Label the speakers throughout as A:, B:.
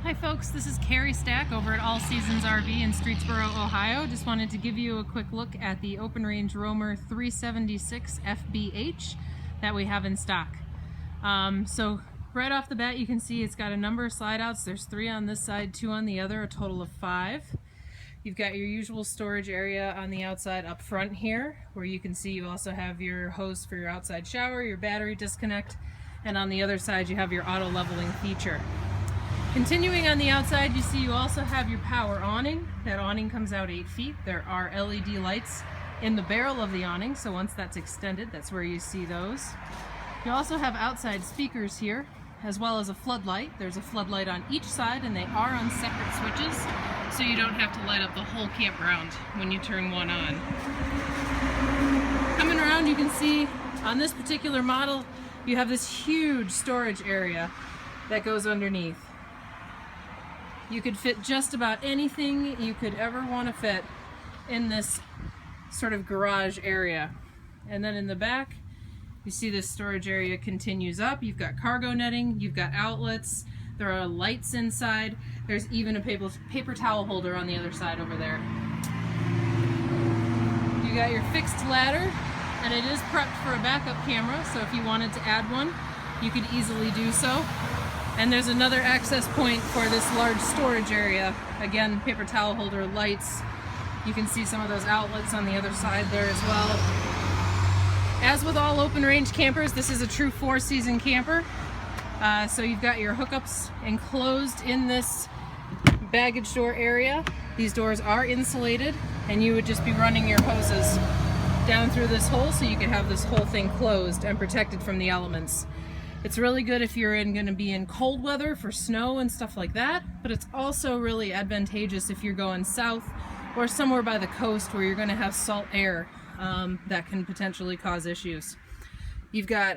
A: Hi folks, this is Carrie Stack over at All Seasons RV in Streetsboro, Ohio. Just wanted to give you a quick look at the Open Range Roamer 376 FBH that we have in stock. So right off the bat you can see it's got a number of slide outs. There's 3 on this side, 2 on the other, a total of 5. You've got your usual storage area on the outside up front here, where you can see you also have your hose for your outside shower, your battery disconnect, and on the other side you have your auto leveling feature. Continuing on the outside, you see you also have your power awning. That awning comes out 8 feet. There are LED lights in the barrel of the awning, so once that's extended, that's where you see those. You also have outside speakers here, as well as a floodlight. There's a floodlight on each side, and they are on separate switches, so you don't have to light up the whole campground when you turn one on. Coming around, you can see on this particular model, you have this huge storage area that goes underneath. You could fit just about anything you could ever want to fit in this sort of garage area. And then in the back, you see this storage area continues up. You've got cargo netting, you've got outlets, there are lights inside, there's even a paper towel holder on the other side over there. You got your fixed ladder, and it is prepped for a backup camera, so if you wanted to add one, you could easily do so. And there's another access point for this large storage area. Again, paper towel holder, lights. You can see some of those outlets on the other side there as well. As with all open range campers, this is a true 4-season camper. So you've got your hookups enclosed in this baggage door area. These doors are insulated, and you would just be running your hoses down through this hole so you can have this whole thing closed and protected from the elements. It's really good if you're going to be in cold weather for snow and stuff like that, but it's also really advantageous if you're going south or somewhere by the coast where you're going to have salt air that can potentially cause issues. You've got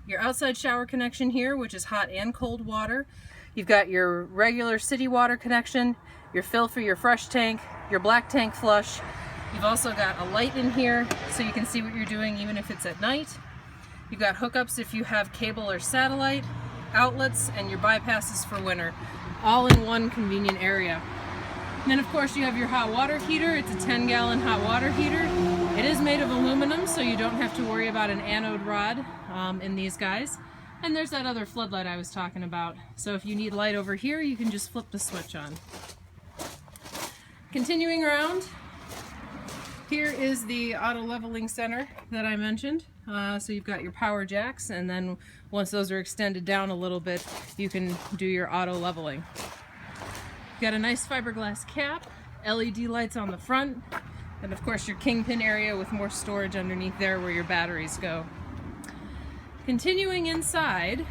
A: your outside shower connection here, which is hot and cold water. You've got your regular city water connection, your fill for your fresh tank, your black tank flush. You've also got a light in here so you can see what you're doing even if it's at night. You've got hookups if you have cable or satellite, outlets, and your bypasses for winter, all in one convenient area. And then of course you have your hot water heater. It's a 10-gallon hot water heater. It is made of aluminum, so you don't have to worry about an anode rod in these guys. And there's that other floodlight I was talking about. So if you need light over here, you can just flip the switch on. Continuing around, here is the auto leveling center that I mentioned. So you've got your power jacks, and then once those are extended down a little bit, you can do your auto leveling. You've got a nice fiberglass cap, LED lights on the front, and of course your kingpin area with more storage underneath there where your batteries go. Continuing inside,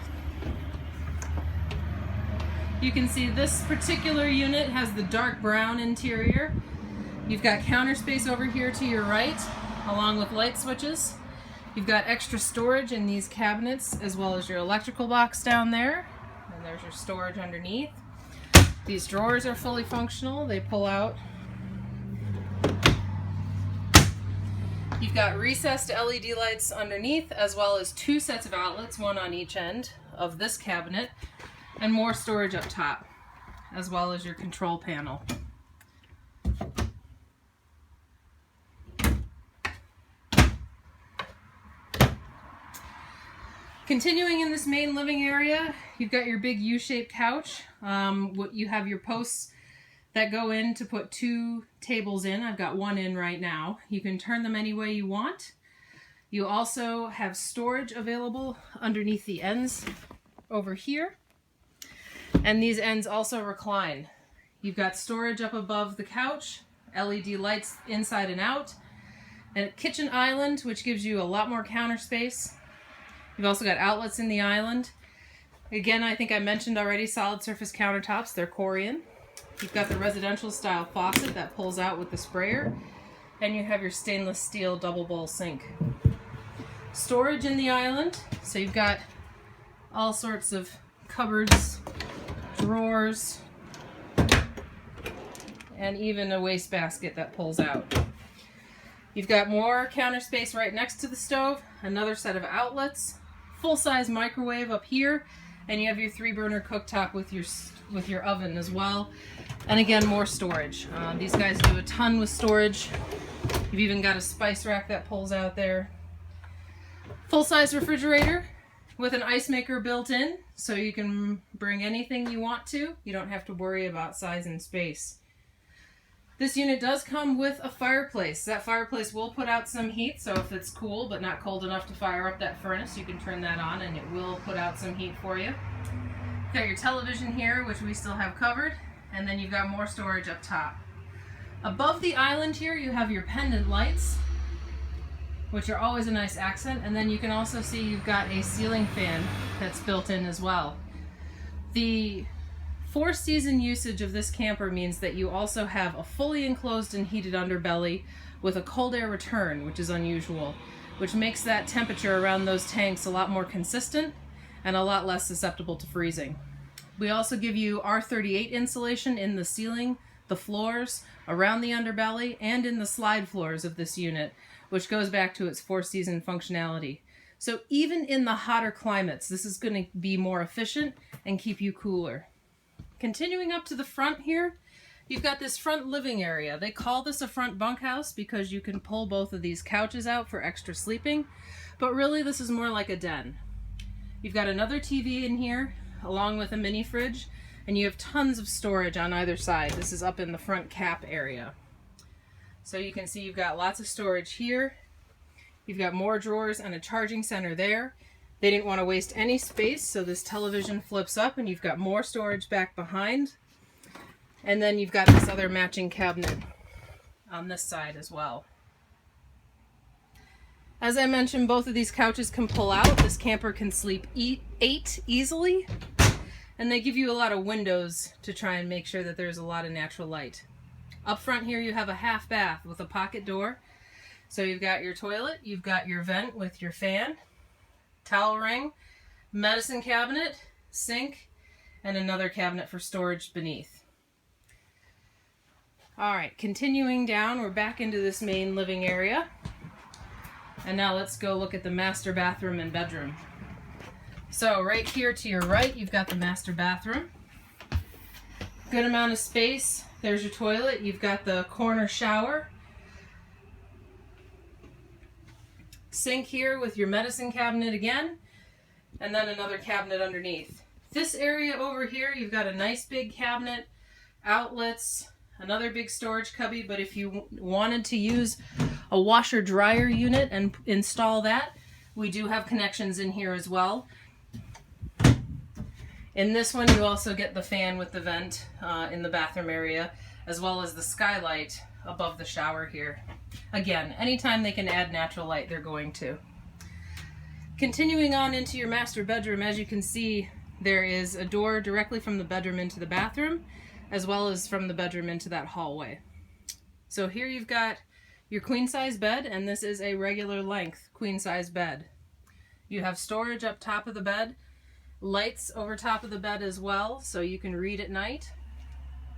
A: you can see this particular unit has the dark brown interior. You've got counter space over here to your right, along with light switches. You've got extra storage in these cabinets, as well as your electrical box down there. And there's your storage underneath. These drawers are fully functional. They pull out. You've got recessed LED lights underneath, as well as 2 sets of outlets, one on each end of this cabinet, and more storage up top, as well as your control panel. Continuing in this main living area, you've got your big U-shaped couch. You have your posts that go in to put 2 tables in. I've got one in right now. You can turn them any way you want. You also have storage available underneath the ends over here. And these ends also recline. You've got storage up above the couch, LED lights inside and out, and a kitchen island, which gives you a lot more counter space. You've also got outlets in the island. Again, I think I mentioned already, solid surface countertops. They're Corian. You've got the residential style faucet that pulls out with the sprayer. And you have your stainless steel double bowl sink. Storage in the island. So you've got all sorts of cupboards, drawers, and even a wastebasket that pulls out. You've got more counter space right next to the stove, another set of outlets, full-size microwave up here, And you have your 3-burner cooktop with your oven as well. And again, more storage. These guys do a ton with storage. You've even got a spice rack that pulls out there. Full-size refrigerator with an ice maker built in, so you can bring anything you want to. You don't have to worry about size and space. This unit does come with a fireplace. That fireplace will put out some heat, so if it's cool but not cold enough to fire up that furnace, you can turn that on and it will put out some heat for you. You've got your television here, which we still have covered, and then you've got more storage up top. Above the island here, you have your pendant lights, which are always a nice accent, and then you can also see you've got a ceiling fan that's built in as well. The 4-season usage of this camper means that you also have a fully enclosed and heated underbelly with a cold air return, which is unusual, which makes that temperature around those tanks a lot more consistent and a lot less susceptible to freezing. We also give you R38 insulation in the ceiling, the floors, around the underbelly, and in the slide floors of this unit, which goes back to its 4-season functionality. So even in the hotter climates, this is going to be more efficient and keep you cooler. Continuing up to the front here, you've got this front living area. They call this a front bunkhouse because you can pull both of these couches out for extra sleeping, but really this is more like a den. You've got another TV in here, along with a mini fridge, and you have tons of storage on either side. This is up in the front cap area. So you can see you've got lots of storage here. You've got more drawers and a charging center there. They didn't want to waste any space, so this television flips up and you've got more storage back behind. And then you've got this other matching cabinet on this side as well. As I mentioned, both of these couches can pull out. This camper can sleep 8 easily. And they give you a lot of windows to try and make sure that there's a lot of natural light. Up front here you have a half bath with a pocket door. So you've got your toilet, you've got your vent with your fan, towel ring, medicine cabinet, sink, and another cabinet for storage beneath. Alright, continuing down, we're back into this main living area. And now let's go look at the master bathroom and bedroom. So right here to your right, you've got the master bathroom. Good amount of space. There's your toilet. You've got the corner shower. Sink here with your medicine cabinet again, and then another cabinet underneath. This area over here, you've got a nice big cabinet, outlets, another big storage cubby, but if you wanted to use a washer dryer unit and install that, we do have connections in here as well. In this one, you also get the fan with the vent in the bathroom area, as well as the skylight above the shower here. Again, anytime they can add natural light, they're going to. Continuing on into your master bedroom, as you can see, there is a door directly from the bedroom into the bathroom, as well as from the bedroom into that hallway. So here you've got your queen-size bed, and this is a regular length queen-size bed. You have storage up top of the bed, lights over top of the bed as well, so you can read at night.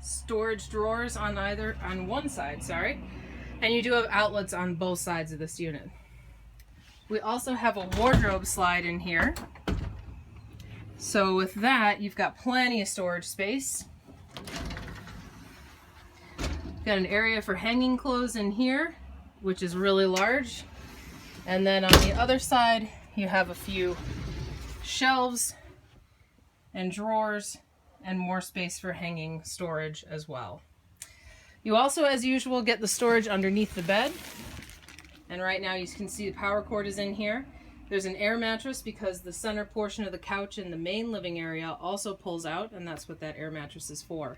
A: Storage drawers on one side, and you do have outlets on both sides of this unit. We also have a wardrobe slide in here. So with that, you've got plenty of storage space. Got an area for hanging clothes in here, which is really large. And then on the other side, you have a few shelves and drawers and more space for hanging storage as well. You also, as usual, get the storage underneath the bed. And right now you can see the power cord is in here. There's an air mattress because the center portion of the couch in the main living area also pulls out, and that's what that air mattress is for.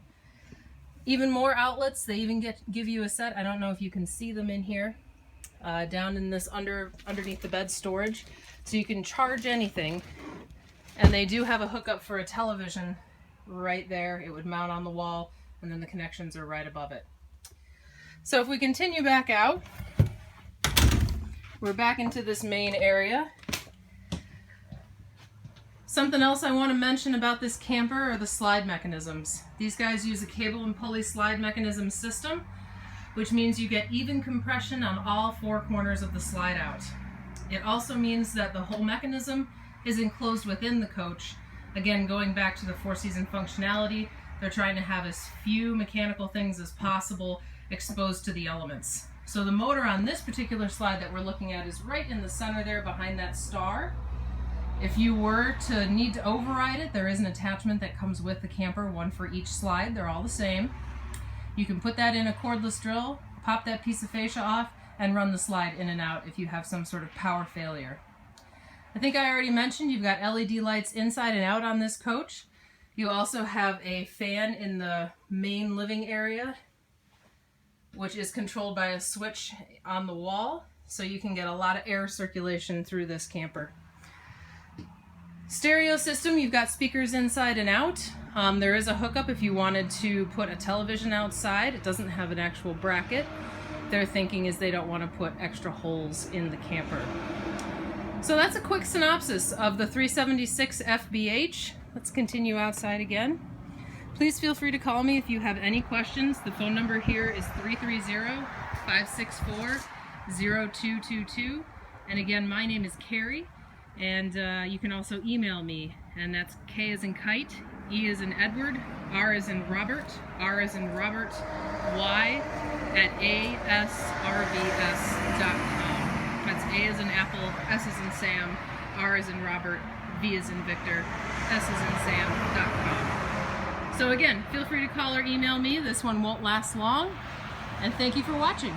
A: Even more outlets. They even give you a set. I don't know if you can see them in here, down in this underneath the bed storage. So you can charge anything. And they do have a hookup for a television right there. It would mount on the wall, and then the connections are right above it. So if we continue back out, we're back into this main area. Something else I want to mention about this camper are the slide mechanisms. These guys use a cable and pulley slide mechanism system, which means you get even compression on all 4 corners of the slide out. It also means that the whole mechanism is enclosed within the coach, Again, going back to the 4-season functionality, they're trying to have as few mechanical things as possible exposed to the elements. So the motor on this particular slide that we're looking at is right in the center there behind that star. If you were to need to override it, there is an attachment that comes with the camper, one for each slide. They're all the same. You can put that in a cordless drill, pop that piece of fascia off, and run the slide in and out if you have some sort of power failure. I think I already mentioned you've got LED lights inside and out on this coach. You also have a fan in the main living area, which is controlled by a switch on the wall, so you can get a lot of air circulation through this camper. Stereo system, you've got speakers inside and out. There is a hookup if you wanted to put a television outside. It doesn't have an actual bracket. Their thinking is they don't want to put extra holes in the camper. So that's a quick synopsis of the 376 FBH. Let's continue outside again. Please feel free to call me if you have any questions. The phone number here is 330-564-0222. And again, my name is Carrie. And you can also email me, and that's K as in kite, E as in Edward, R as in Robert, R as in Robert, Y at asrvs.com. That's A as in Apple, S as in Sam, R as in Robert, V as in Victor, S as in Sam.com. So again, feel free to call or email me. This one won't last long, and thank you for watching.